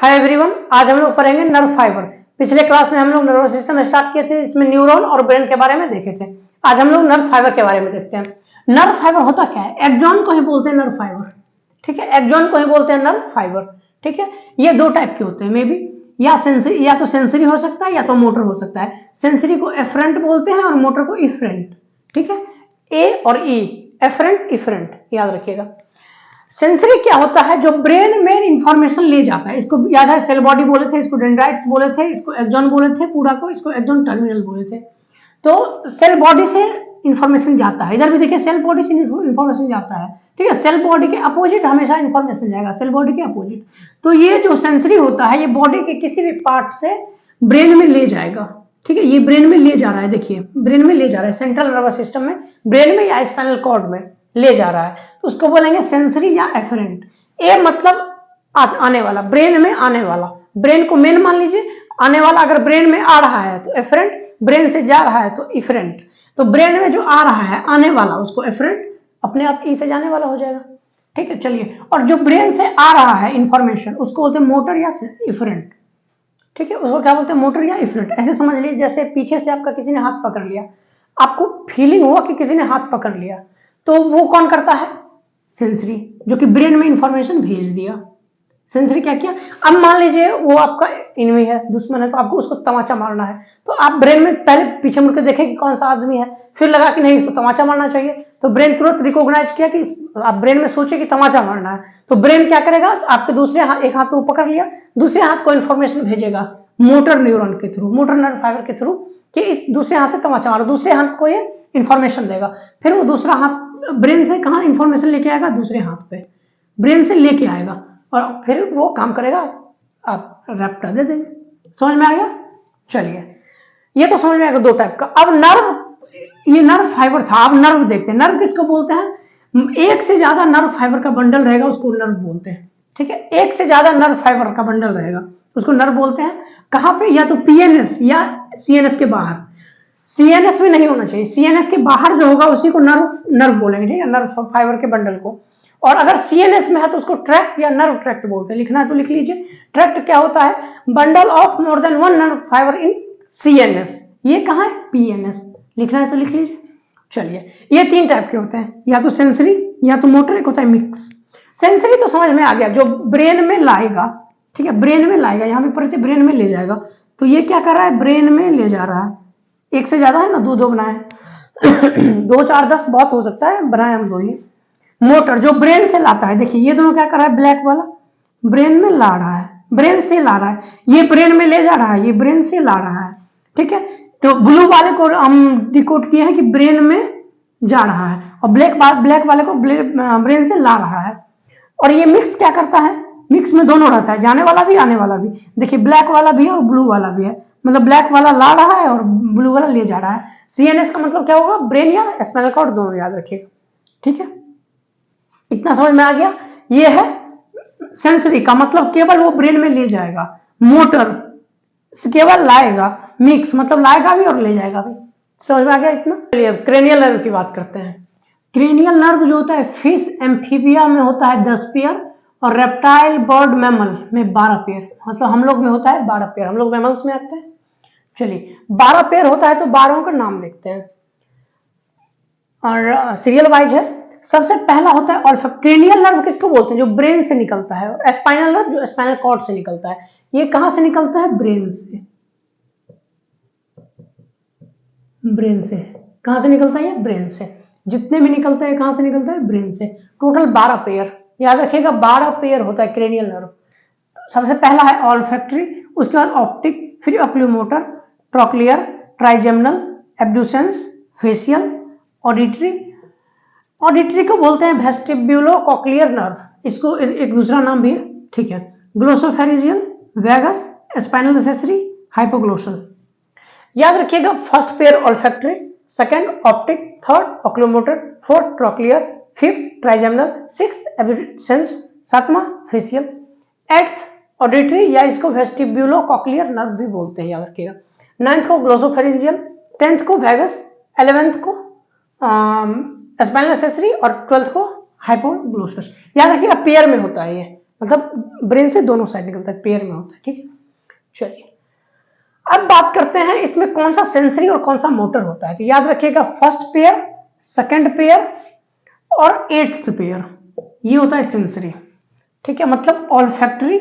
Hi everyone, आज हम लोग पढ़ेंगे नर्व फाइबर। पिछले क्लास में हम लोग नर्वस सिस्टम स्टार्ट किए थे, इसमें न्यूरॉन और ब्रेन के बारे में देखे थे। आज हम लोग नर्व फाइबर के बारे में देखते हैं। नर्व फाइबर होता क्या है? एक्सॉन को ही बोलते हैं नर्व फाइबर, ठीक है। एक्सॉन को ही बोलते हैं नर्व फाइबर, ठीक है। ये दो टाइप के होते हैं, मे बी या सेंसरी, या तो सेंसरी हो सकता है या तो मोटर हो सकता है। सेंसरी को एफरेंट बोलते हैं और मोटर को इफरेंट, ठीक है। ए और ई, एफरेंट इफरेंट, याद रखिएगा। सेंसरी क्या होता है? जो ब्रेन में इंफॉर्मेशन ले जाता है। इसको याद है, सेल बॉडी बोले थे, इसको डेंड्राइट्स बोले थे, इसको एक्सॉन बोले थे पूरा को, इसको एक्सॉन टर्मिनल बोले थे। तो सेल बॉडी से इंफॉर्मेशन जाता है, इधर भी देखिए सेल बॉडी से इंफॉर्मेशन जाता है, ठीक है। सेल बॉडी के अपोजिट हमेशा इंफॉर्मेशन जाएगा, सेल बॉडी के अपोजिट। तो ये जो सेंसरी होता है, ये बॉडी के किसी भी पार्ट से ब्रेन में ले जाएगा, ठीक है। ये ब्रेन में ले जा रहा है, देखिए ब्रेन में ले जा रहा है, सेंट्रल नर्वस सिस्टम में, ब्रेन में या स्पाइनल कॉर्ड में ले जा रहा है, तो उसको बोलेंगे सेंसरी या एफरेंट। ए मतलब आने वाला, ब्रेन में आने वाला, ब्रेन को मेन मान लीजिए, आने वाला अगर ब्रेन में आ रहा है तो एफरेंट, ब्रेन से जा रहा है तो इफरेंट। तो ब्रेन में जो आ रहा है आने वाला, उसको एफरेंट, अपने आप ई से जाने वाला हो जाएगा, ठीक है। चलिए, और जो ब्रेन से आ रहा है इंफॉर्मेशन, उसको बोलते हैं मोटर या इफरेंट, ठीक है। उसको क्या बोलते हैं? मोटर या इफरेंट। ऐसे समझ लीजिए जैसे पीछे से आपका किसी ने हाथ पकड़ लिया, आपको फीलिंग हुआ कि किसी ने हाथ पकड़ लिया, तो वो कौन करता है? सेंसरी, जो कि ब्रेन में इंफॉर्मेशन भेज दिया। सेंसरी क्या किया? अब मान लीजिए वो आपका एनिमी है, दुश्मन है, तो आपको उसको तमाचा मारना है, तो आप ब्रेन में पहले पीछे मुड़ के देखें कि कौन सा आदमी है, फिर लगा कि नहीं इसको तमाचा मारना चाहिए, तो ब्रेन तुरंत रिकॉग्नाइज किया कि आप ब्रेन में सोचे कि तमाचा मारना है, तो ब्रेन क्या करेगा? आपके दूसरे हाथ, एक हाथ को पकड़ लिया, दूसरे हाथ को इंफॉर्मेशन भेजेगा मोटर न्यूरॉन के थ्रू, मोटर नर्व फाइबर के थ्रू, कि इस दूसरे हाथ से तमाचा मारो, दूसरे हाथ को ये इंफॉर्मेशन देगा। फिर वो दूसरा हाथ ब्रेन से कहाँ इंफॉर्मेशन लेके आएगा? दूसरे हाथ पे, ब्रेन से लेके आएगा, और फिर वो काम करेगा, आप रैप्टा दे देंगे। समझ में आ गया? चलिए, ये तो समझ में आएगा दो टाइप का। अब नर्व, ये नर्व फाइबर था, अब नर्व देखते हैं। नर्व किसको बोलते हैं? एक से ज्यादा नर्व फाइबर का बंडल रहेगा, उसको नर्व बोलते हैं, ठीक है। एक से ज्यादा नर्व फाइबर का बंडल रहेगा, उसको नर्व बोलते हैं। कहां पे? या तो पीएनएस या सीएनएस के बाहर। सीएनएस में नहीं होना चाहिए, सीएनएस के बाहर जो होगा उसी को नर्व बोलेंगे, ठीक है, नर्व फाइबर के बंडल को। और अगर सीएनएस में है तो उसको ट्रैक्ट या नर्व ट्रैक्ट बोलते हैं। लिखना है तो लिख लीजिए। ट्रैक्ट क्या होता है? Bundle of more than one nerve fibre in CNS. ये कहां है? पीएनएस। लिखना है तो लिख लीजिए। चलिए, ये तीन टाइप के होते हैं, या तो सेंसरी या तो मोटर, एक होता है मिक्स। सेंसरी तो समझ में आ गया, जो ब्रेन में लाएगा, ठीक है, ब्रेन में लाएगा, यहां पे पढ़ते ब्रेन में ले जाएगा। तो ये क्या कर रहा है? ब्रेन में ले जा रहा है। एक से ज्यादा है ना, दो दो बनाए 2 4 10 बहुत हो सकता है, बनाए हम दो ही। मोटर जो ब्रेन से लाता है, देखिए ये दोनों क्या कर रहा है? ब्लैक वाला ब्रेन में ला रहा है, ब्रेन से ला रहा है, ये ब्रेन में ले जा रहा है, ये ब्रेन से ला रहा है, ठीक है। तो ब्लू वाले को हम डिकोड किए हैं कि ब्रेन में जा रहा है, और ब्लैक वाले को ब्रेन से ला रहा है। और ये मिक्स क्या करता है? मिक्स में दोनों रहता है, जाने वाला भी आने वाला भी। देखिए ब्लैक वाला भी है और ब्लू वाला भी है, मतलब ब्लैक वाला ला रहा है और ब्लू वाला ले जा रहा है। सीएनएस का मतलब क्या होगा? ब्रेन या स्पाइनल कॉर्ड, दोनों याद रखिएगा, ठीक है। इतना समझ में आ गया? ये है सेंसरी का मतलब केवल वो ब्रेन में ले जाएगा। मोटर केवल लाएगा। मिक्स मतलब लाएगा भी और ले जाएगा भी। समझ में आ गया इतना? चलिए अब क्रेनियल नर्व की बात करते हैं। क्रेनियल नर्व जो होता है, फिश एम्फीबिया में होता है 10 पेयर, और रेप्टाइल बर्ड मैमल में 12 पेयर, मतलब हम लोग में होता है 12 पेयर, हम लोग मैमल्स में आते हैं। चलिए 12 पेयर होता है, तो 12 का नाम देखते हैं, और सीरियल वाइज है। सबसे पहला होता है ऑल्फैक्ट। क्रेनियल नर्व किसको बोलते हैं? जो ब्रेन से निकलता है। और स्पाइनल नर्व जो स्पाइनल कॉर्ड से निकलता है। ये कहां से निकलता है? ब्रेन से। ब्रेन से कहां से निकलता है? ये ब्रेन से। जितने भी निकलता है कहां से निकलता है? ब्रेन से। टोटल 12 पेयर, याद रखिएगा 12 पेयर होता है क्रेनियल नर्व। सबसे पहला है ऑल्फैक्टरी, उसके बाद ऑप्टिक, फिर oculomotor, trochlear, trigeminal, abducens, facial, auditory. Auditory को बोलते हैं वेस्टिब्यूलो कॉक्लियर नर्व, इसको एक दूसरा नाम भी है, ठीक है। Glossopharyngeal, vagus, spinal accessory, hypoglossal. याद रखिएगा, first pair olfactory, second optic, third oculomotor, fourth trochlear, fifth trigeminal, sixth abducens, सातवां फेशियल, एट्थ ऑडिटरी या इसको वेस्टिब्यूलो कॉक्लियर नर्व भी बोलते हैं, याद रखिएगा। नाइन्थ को ग्लोसोफेरिंजियल, 10th को वेगस, 11th को स्पाइनल एक्सेसरी, और 12th को हाइपोग्लोसस। याद रखिएगा पेयर में होता है ये, मतलब ब्रेन से दोनों साइड निकलता है, पेयर में होता है, ठीक है। चलिए अब बात करते हैं इसमें कौन सा सेंसरी और कौन सा मोटर होता है। तो याद रखिएगा फर्स्ट पेयर, सेकंड पेयर और एट्थ पेयर, ये होता है सेंसरी, ठीक है। मतलब ऑल्फैक्टरी,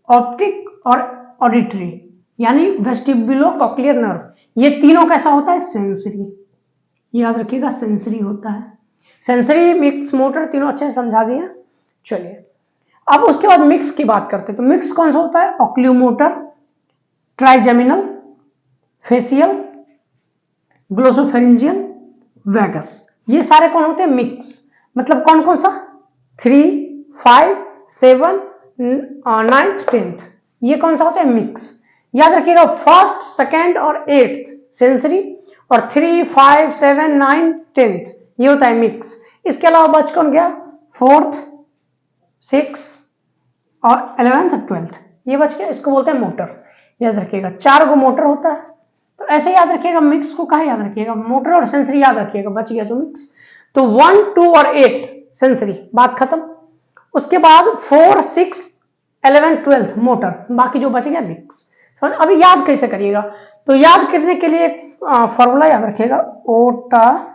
ऑप्टिक और ऑडिटरी, यानी वेस्टिबुलो कॉक्लियर नर्व, ये तीनों कैसा होता है, सेंसरी। याद रखिएगा सेंसरी होता है। सेंसरी, मिक्स, मोटर, तीनों अच्छे से समझा दिए। चलिए अब उसके बाद मिक्स की बात करते हैं। तो मिक्स कौन सा होता है, ऑक्ल्यूमोटर, ट्राइजेमिनल, फेशियल, ग्लोसोफेरिंजियल, वैगस, ये सारे कौन होते हैं, मिक्स। मतलब कौन कौन सा, 3, 5, 7, 9, 10, ये कौन सा होता है, मिक्स। याद रखिएगा फर्स्ट, सेकेंड और एट्थ सेंसरी, और 3, 5, 7, 9, 10 ये होता है मिक्स। इसके अलावा बच कौन गया, फोर्थ, 6 और 11th और 12th, ये बच गया, इसको बोलते हैं मोटर। याद रखिएगा 4 गो मोटर होता है। तो ऐसे याद रखिएगा, मिक्स को कहा याद रखिएगा, मोटर और सेंसरी याद रखिएगा, बच गया जो मिक्स। तो 1, 2 और 8 सेंसरी, बात खत्म। उसके बाद 4, 6, 11, 12 मोटर, बाकी जो बच गया मिक्स। समझ। अभी याद कैसे करिएगा, तो याद करने के लिए एक फॉर्मूला याद रखिएगा, ओटा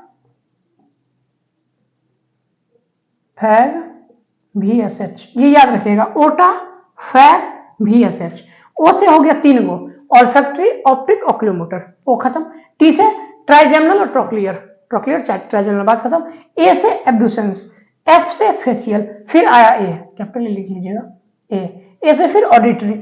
फैग VSH, ये याद रखिएगा, ओटा फैग VSH। ओ से हो गया 3 गो, ऑल्फैक्टरी, ऑप्टिक, ऑक्ल्यूमोटर, ओ खत्म। टी से ट्राइजेमिनल और ट्रोक्लियर, ट्रोक्लियर ट्राइजेमिनल, बात खत्म। ए से एब्डुसेंस, एफ से फेशियल, फिर आया ए, कैपिटल लिख लीजिएगा, ए से फिर ऑडिटरी,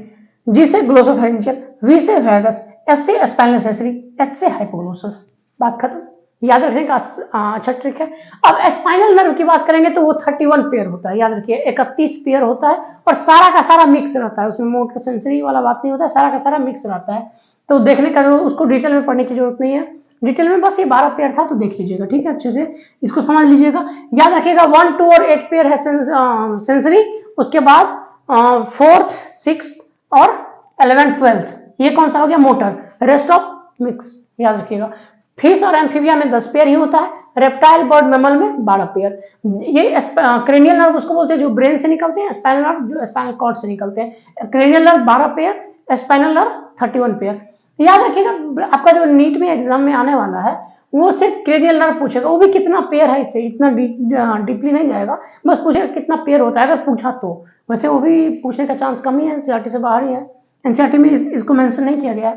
जी से ग्लोसोफेरेंजियल, वी से वैगस, एस से स्पाइनल एक्सेसरी, एच से हाइपोग्लोसस, बात खत्म। याद रखने का अच्छा ट्रिक है। अब स्पाइनल नर्व की बात करेंगे तो वो 31 पेयर होता है, याद रखिए 31 पेयर होता है, और सारा का सारा मिक्स रहता है, उसमें मोटर सेंसरी वाला बात नहीं होता है, सारा का सारा मिक्स रहता है। तो देखने का, उसको डिटेल में पढ़ने की जरूरत नहीं है, डिटेल में बस ये 12 पेयर था तो देख लीजिएगा, ठीक है, अच्छे से इसको समझ लीजिएगा। याद रखिएगा 1, 2 और 8 पेयर है सेंसरी, उसके बाद 4th, 6th और 11th, 12th ये कौन सा हो गया, मोटर, रेस्ट ऑफ मिक्स। याद रखिएगा फिश और एम्फीबिया में 10 पेयर ही होता है, रेप्टाइल, बर्ड, मैमल में 12 पेयर। ये क्रेनियल नर्व उसको बोलते हैं जो ब्रेन से निकलते हैं, स्पाइनल नर्व जो स्पाइनल कॉर्ड से निकलते हैं। Cranial nerve 12 pair, spinal nerve 31 pair. याद रखिएगा आपका जो नीट में एग्जाम में आने वाला है वो सिर्फ क्रेनियल नर्व पूछेगा, वो भी कितना पेयर है, इससे इतना डीपली नहीं जाएगा, बस पूछेगा कितना पेयर होता है अगर पूछा तो। वैसे वो भी पूछने का चांस कम ही है, एनसीईआरटी से बाहर ही है, एनसीईआरटी में इसको मेंशन नहीं किया गया है,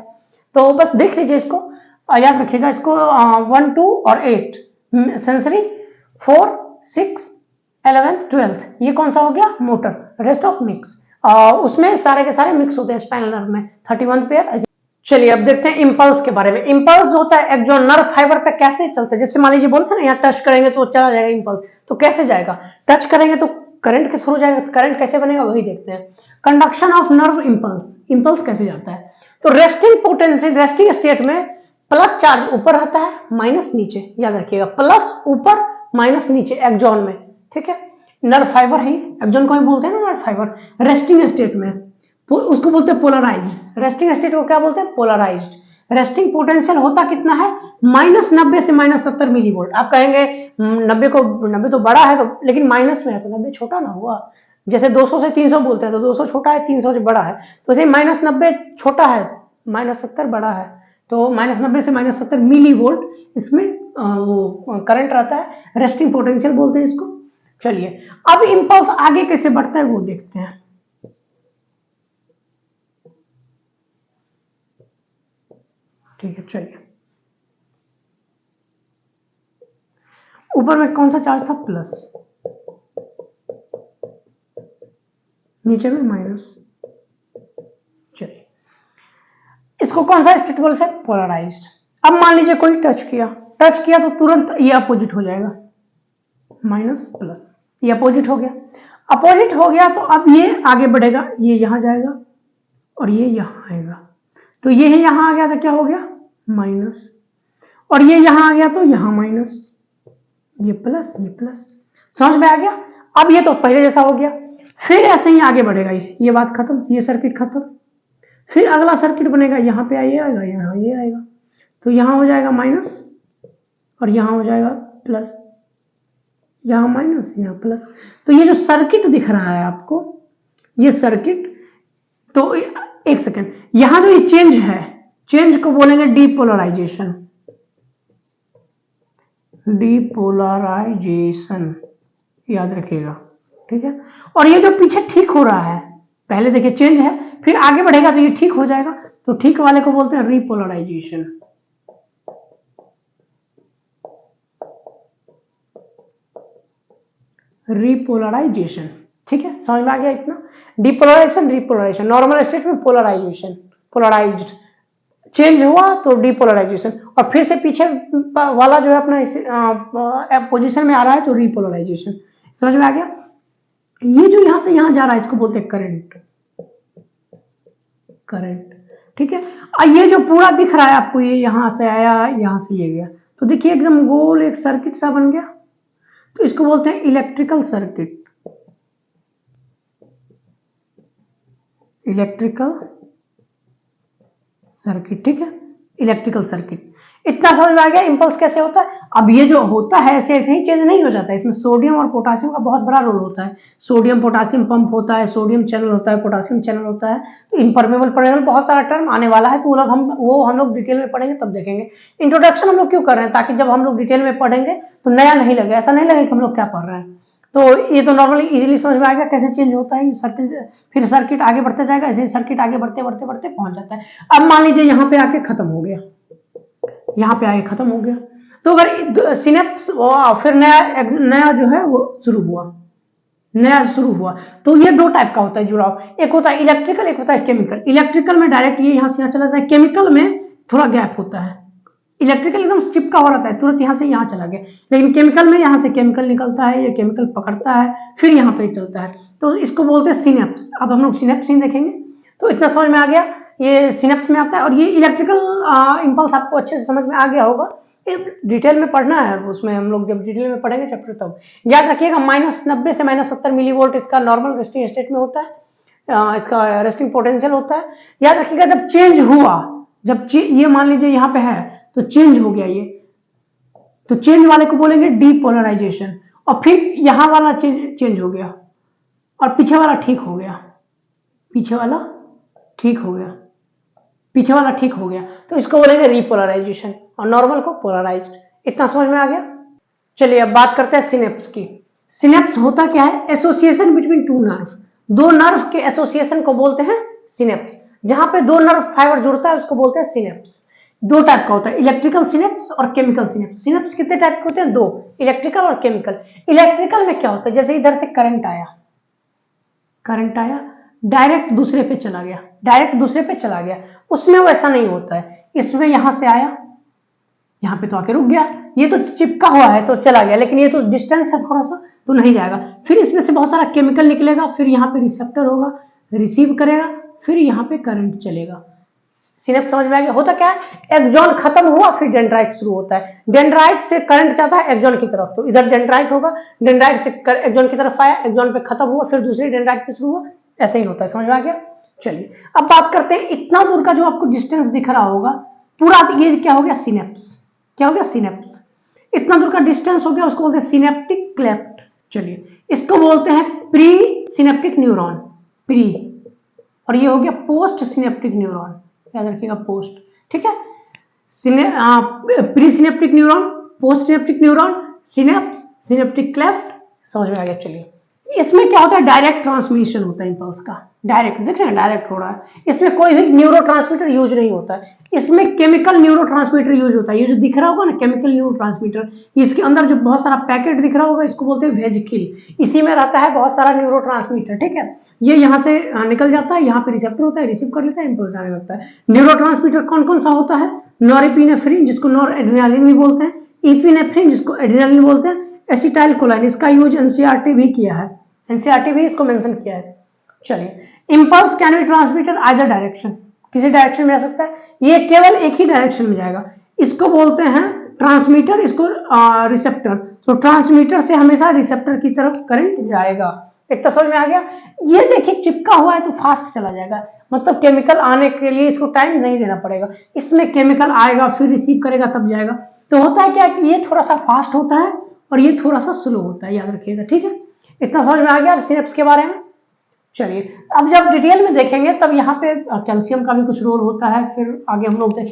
तो बस देख लीजिए इसको। याद रखिएगा इसको 1, 2 और 8 सेंसरी, 4, 6, 11th, 12th ये कौन सा हो गया, मोटर, रेस्ट ऑफ मिक्स। उसमें सारे के सारे मिक्स होते हैं स्पाइनल नर्व में 31 पेयर। चलिए अब देखते हैं इंपल्स के बारे में। इंपल्स होता है एक जो नर्व फाइबर पे कैसे चलता है, जैसे मान लीजिए बोलते हैं ना यहाँ टच करेंगे तो चला जाएगा इंपल्स, तो कैसे जाएगा, टच करेंगे तो करंट के थ्रू जाएगा, करंट कैसे बनेगा वही देखते हैं। Conduction of nerve impulse, impulse कैसे जाता है, तो रेस्टिंग पोटेंशियल, रेस्टिंग स्टेट में प्लस चार्ज ऊपर रहता है, माइनस नीचे, याद रखिएगा प्लस ऊपर माइनस नीचे एक्सॉन में, ठीक है। नर्व फाइबर है, एक्सॉन को ही बोलते हैं ना नर्व फाइबर। रेस्टिंग स्टेट में उसको बोलते हैं पोलराइज्ड, रेस्टिंग स्टेट को क्या बोलते हैं, पोलराइज्ड। रेस्टिंग पोटेंशियल होता कितना है, -90 से -70 मिली वोल्ट। आप कहेंगे 90 तो बड़ा है, तो लेकिन माइनस में है तो 90 छोटा ना हुआ। जैसे 200 से 300 बोलते हैं तो 200 छोटा है, 300 से बड़ा है, तो जैसे -90 छोटा है, -70 बड़ा है, तो -90 से -70 मिली वोल्ट इसमें वो करंट रहता है, रेस्टिंग पोटेंशियल बोलते हैं इसको। चलिए अब इंपल्स आगे कैसे बढ़ता है वो देखते हैं। ठीक है, चलिए ऊपर में कौन सा चार्ज था, प्लस, नीचे में माइनस। चलिए इसको कौन सा स्टेट बोलते हैं, पोलराइज्ड। अब मान लीजिए कोई टच किया तो तुरंत ये अपोजिट हो जाएगा, माइनस प्लस, ये अपोजिट हो गया। अपोजिट हो गया तो अब ये आगे बढ़ेगा, ये यहां जाएगा और ये यहां आएगा, तो ये यहां आ गया तो क्या हो गया, माइनस, और ये यहां आ गया तो यहां माइनस, ये प्लस, ये प्लस। समझ में आ गया। अब ये तो पहले जैसा हो गया, फिर ऐसे ही आगे बढ़ेगा, ये बात खत्म, ये सर्किट खत्म। फिर अगला सर्किट बनेगा, यहाँ पे ये आएगा, यहाँ ये आएगा, तो यहाँ हो जाएगा माइनस और यहाँ हो जाएगा प्लस, यहाँ माइनस यहाँ प्लस। तो ये जो सर्किट दिख रहा है आपको, ये सर्किट। तो एक सेकेंड, यहां जो ये चेंज है, चेंज को बोलेंगे डीपोलराइजेशन। डीपोलराइजेशन याद रखिएगा, ठीक है। और ये जो पीछे ठीक हो रहा है, पहले देखिए चेंज है, फिर आगे बढ़ेगा तो ये ठीक हो जाएगा, तो ठीक वाले को बोलते हैं रिपोलराइजेशन। रिपोलराइजेशन, ठीक है, समझ में आ गया इतना। डिपोलराइजेशन, रिपोलराइजेशन, नॉर्मल स्टेट में पोलराइजेशन, पोलराइज्ड, चेंज हुआ तो डिपोलराइजेशन, और फिर से पीछे वाला जो है अपना पोजीशन में आ रहा है तो रिपोलराइजेशन। समझ में आ गया। ये जो यहां से यहां जा रहा है इसको बोलते हैं करंट, करंट, ठीक है। ये जो पूरा दिख रहा है आपको, ये यहां से आया, यहां से ये गया, तो देखिए एकदम गोल एक सर्किट सा बन गया, तो इसको बोलते हैं इलेक्ट्रिकल सर्किट। इलेक्ट्रिकल सर्किट, ठीक है, इलेक्ट्रिकल सर्किट। इतना समझ में आ गया इंपल्स कैसे होता है। अब ये जो होता है ऐसे ऐसे ही चेंज नहीं हो जाता है, इसमें सोडियम और पोटासियम का बहुत बड़ा रोल होता है। सोडियम पोटासियम पंप होता है, सोडियम चैनल होता है, पोटासियम चैनल होता है, तो इम्परमेबल परमेबल बहुत सारा टर्म आने वाला है, तो वो हम लोग डिटेल में पढ़ेंगे तब देखेंगे। इंट्रोडक्शन हम लोग क्यों कर रहे हैं, ताकि जब हम लोग डिटेल में पढ़ेंगे तो नया नहीं लगे, ऐसा नहीं लगे कि हम लोग क्या पढ़ रहे हैं। तो ये तो नॉर्मली इजीली समझ में आ गया कैसे चेंज होता है ये सर्किट, फिर सर्किट आगे बढ़ते जाएगा, ऐसे सर्किट आगे बढ़ते बढ़ते बढ़ते पहुंच जाता है। अब मान लीजिए यहाँ पे आके खत्म हो गया, यहाँ पे आगे खत्म हो गया, तो अगर सिनेप्स फिर नया जो है वो शुरू हुआ, नया शुरू हुआ, तो ये दो टाइप का होता है जुड़ाव, एक होता है इलेक्ट्रिकल, एक होता है केमिकल। इलेक्ट्रिकल में डायरेक्ट ये यहाँ से यहाँ चला जाता है, केमिकल में थोड़ा गैप होता है। इलेक्ट्रिकल एकदम चिपका हो रहता है, तुरंत यहाँ से यहाँ चला गया, लेकिन केमिकल में यहाँ से केमिकल निकलता है, ये केमिकल पकड़ता है, फिर यहाँ पे चलता है, तो इसको बोलते हैं सिनेप्स। अब हम लोग सिनेप्स ही देखेंगे, तो इतना समझ में आ गया, ये सिनेप्स में आता है। और ये इलेक्ट्रिकल इंपल्स आपको अच्छे से समझ में आ गया होगा, डिटेल में पढ़ना है उसमें, हम लोग जब डिटेल में पढ़ेंगे चैप्टर तब। याद रखिएगा -90 से -70 मिलीवोल्ट इसका नॉर्मल रेस्टिंग स्टेट में होता है, इसका रेस्टिंग पोटेंशियल होता है। याद रखिएगा जब चेंज हुआ, जब ये मान लीजिए यहाँ पे है तो चेंज हो गया ये, तो चेंज वाले को बोलेंगे डीपोलराइजेशन, और फिर यहां वाला चेंज हो गया और पीछे वाला ठीक हो गया, पीछे वाला ठीक हो गया, पीछे वाला ठीक हो गया, तो इसको बोलेंगे रिपोलराइजेशन, और नॉर्मल को पोलराइज्ड। इतना समझ में आ गया। चलिए अब बात करते हैं सिनेप्स की। सिनेप्स होता क्या है, एसोसिएशन बिटवीन टू नर्व, दो नर्व के एसोसिएशन को बोलते हैं सिनेप्स। जहां पे दो नर्व फाइबर जुड़ता है उसको बोलते हैं सिनेप्स। दो टाइप का होता है, इलेक्ट्रिकल सिनेप्स और केमिकल सिनेप्स। सिनेप्स कितने टाइप के होते हैं, दो, इलेक्ट्रिकल और केमिकल। इलेक्ट्रिकल में क्या होता है, जैसे इधर से करंट आया, करंट आया डायरेक्ट दूसरे पे चला गया, डायरेक्ट दूसरे पे चला गया, उसमें वैसा नहीं होता है। इसमें यहां से आया, यहां पे तो आके रुक गया, ये तो चिपका हुआ है तो चला गया, लेकिन ये तो डिस्टेंस है थोड़ा सा तो नहीं जाएगा। फिर इसमें से बहुत सारा केमिकल निकलेगा, फिर यहाँ पे रिसेप्टर होगा, रिसीव करेगा, फिर यहाँ पे करंट चलेगा। सिनेप्स समझ में आ गया। होता क्या है, एक्सॉन खत्म हुआ फिर डेंड्राइट शुरू होता है, डेंड्राइट से करंट जाता है एक्सॉन की तरफ, तो इधर डेंड्राइट होगा, डेंड्राइट से एक्सॉन की तरफ आया, एक्सॉन पे खत्म हुआ, फिर दूसरी डेंड्राइट पे शुरू हुआ, ऐसे ही होता है। समझ में आ गया। चलिए अब बात करते हैं, इतना दूर का जो आपको डिस्टेंस दिख रहा होगा पूरा, ये क्या हो गया, सिनेप्स। क्या हो गया, सिनेप्स। इतना दूर का डिस्टेंस हो गया, उसको बोलते हैं सिनेप्टिक क्लेफ्ट। चलिए इसको बोलते हैं प्री सिनेप्टिक न्यूरॉन, प्री, और ये हो गया पोस्ट सिनेप्टिक न्यूरॉन, याद रखिएगा पोस्ट, ठीक है। Pre synaptic neuron, post synaptic neuron, synapse, synaptic cleft, समझ में आ गया। चलिए इसमें क्या होता है, डायरेक्ट ट्रांसमिशन होता है इंपल्स का, डायरेक्ट, देख रहे हैं डायरेक्ट हो रहा है, इसमें कोई भी न्यूरोट्रांसमीटर यूज नहीं होता है, इसमें केमिकल न्यूरोट्रांसमीटर यूज होता है। ये जो दिख रहा होगा ना केमिकल न्यूरोट्रांसमीटर, इसके अंदर जो बहुत सारा पैकेट दिख रहा होगा इसको बोलते हैं वेजिकल, इसी में रहता है बहुत सारा न्यूरोट्रांसमीटर, ठीक है। ये यहाँ से निकल जाता है, यहाँ पे रिसेप्टर होता है, रिसीव कर लेता है, इंपल्स आने लगता है। न्यूरोट्रांसमीटर कौन कौन सा होता है, नॉरएपिनेफ्रिन जिसको नॉरएड्रेनालिन भी बोलते हैं, इपिनेफ्रिन जिसको एड्रेनालिन बोलते हैं, एसिटाइल कोलाइन, इसका यूज एनसीईआरटी भी किया है, एनसीईआरटी भी इसको मेंशन किया है। चलिए impulse can be transmitted either direction, किसी डायरेक्शन में जा सकता है, ये केवल एक ही डायरेक्शन में जाएगा, इसको बोलते हैं ट्रांसमीटर, इसको रिसेप्टर। तो ट्रांसमीटर से हमेशा रिसेप्टर की तरफ करंट जाएगा। एक तो समझ में आ गया। ये देखिए चिपका हुआ है तो फास्ट चला जाएगा, मतलब केमिकल आने के लिए इसको टाइम नहीं देना पड़ेगा, इसमें केमिकल आएगा फिर रिसीव करेगा तब जाएगा। तो होता है क्या कि ये थोड़ा सा फास्ट होता है और ये थोड़ा सा स्लो होता है, याद रखिएगा, ठीक है। इतना समझ में आ गया सिनेप्स के बारे में। चलिए, अब जब डिटेल में देखेंगे तब यहाँ पे कैल्शियम का भी कुछ रोल होता है, फिर आगे हम लोग देखेंगे।